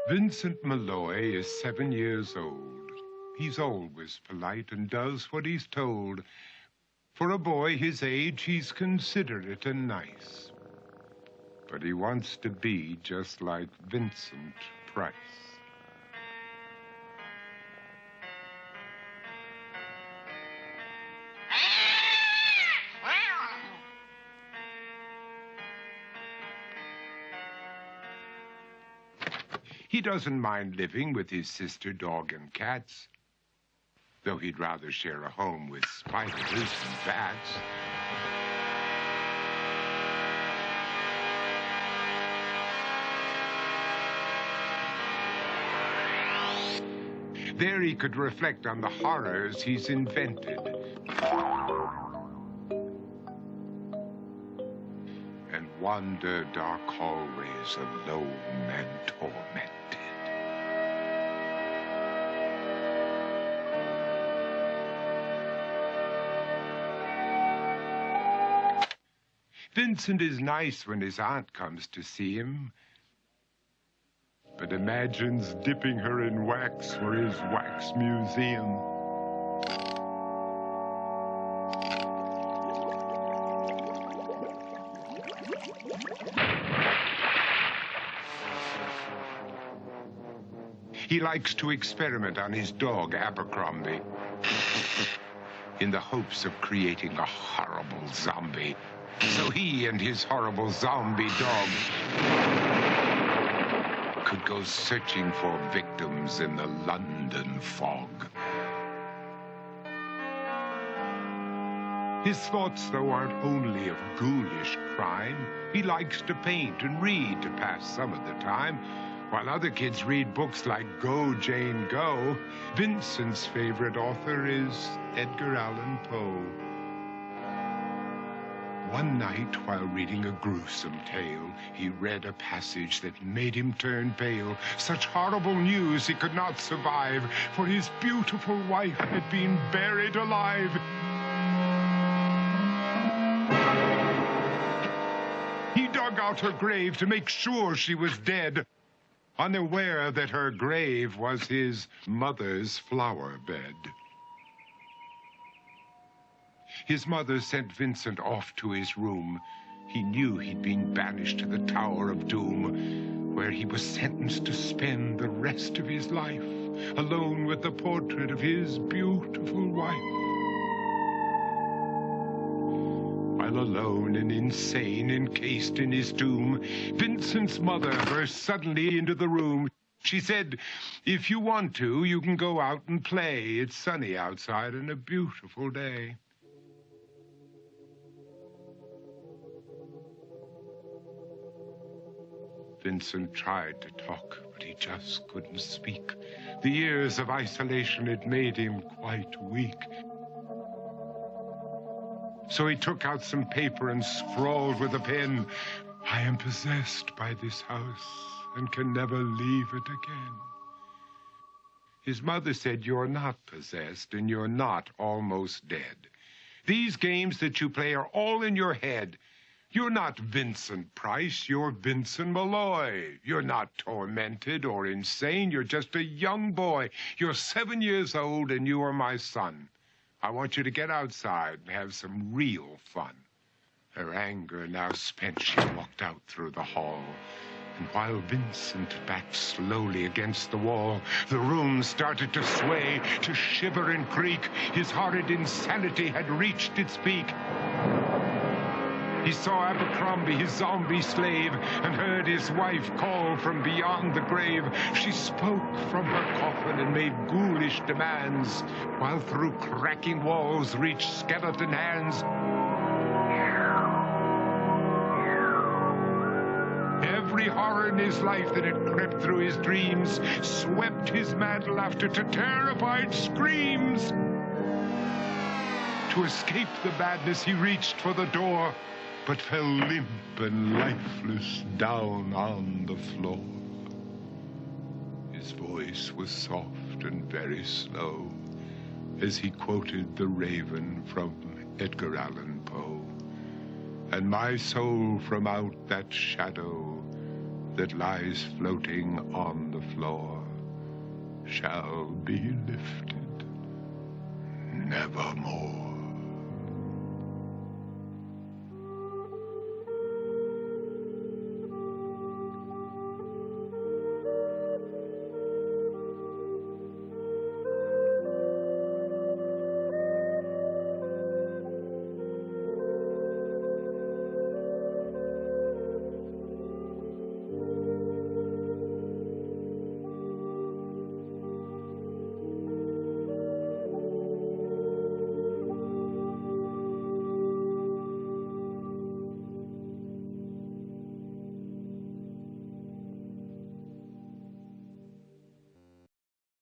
Vincent Malloy is 7 years old. He's always polite and does what he's told. For a boy his age, he's considerate and nice. But he wants to be just like Vincent Price. He doesn't mind living with his sister, dog, and cats, though he'd rather share a home with spiders and bats. There he could reflect on the horrors he's invented and wander dark hallways alone and tormented. Vincent is nice when his aunt comes to see him, but imagines dipping her in wax for his wax museum. He likes to experiment on his dog, Abercrombie, in the hopes of creating a horrible zombie. So he and his horrible zombie dog could go searching for victims in the London fog. His thoughts, though, aren't only of ghoulish crime. He likes to paint and read to pass some of the time. While other kids read books like Go, Jane, Go, Vincent's favorite author is Edgar Allan Poe. One night, while reading a gruesome tale, he read a passage that made him turn pale. Such horrible news he could not survive, for his beautiful wife had been buried alive. He dug out her grave to make sure she was dead, unaware that her grave was his mother's flower bed. His mother sent Vincent off to his room. He knew he'd been banished to the Tower of Doom, where he was sentenced to spend the rest of his life alone with the portrait of his beautiful wife. While alone and insane, encased in his tomb, Vincent's mother burst suddenly into the room. She said, "If you want to, you can go out and play. It's sunny outside and a beautiful day." Vincent tried to talk, but he just couldn't speak. The years of isolation had made him quite weak. So he took out some paper and scrawled with a pen, "I am possessed by this house and can never leave it again." His mother said, "You're not possessed and you're not almost dead. These games that you play are all in your head. You're not Vincent Price, you're Vincent Malloy. You're not tormented or insane, you're just a young boy. You're 7 years old and you are my son. I want you to get outside and have some real fun." Her anger now spent, she walked out through the hall. And while Vincent backed slowly against the wall, the room started to sway, to shiver and creak. His horrid insanity had reached its peak. He saw Abercrombie, his zombie slave, and heard his wife call from beyond the grave. She spoke from her coffin and made ghoulish demands, while through cracking walls reached skeleton hands. Every horror in his life that had crept through his dreams swept his mad laughter to terrified screams. To escape the madness, he reached for the door, but fell limp and lifeless down on the floor. His voice was soft and very slow as he quoted The Raven from Edgar Allan Poe. "And my soul from out that shadow that lies floating on the floor shall be lifted nevermore.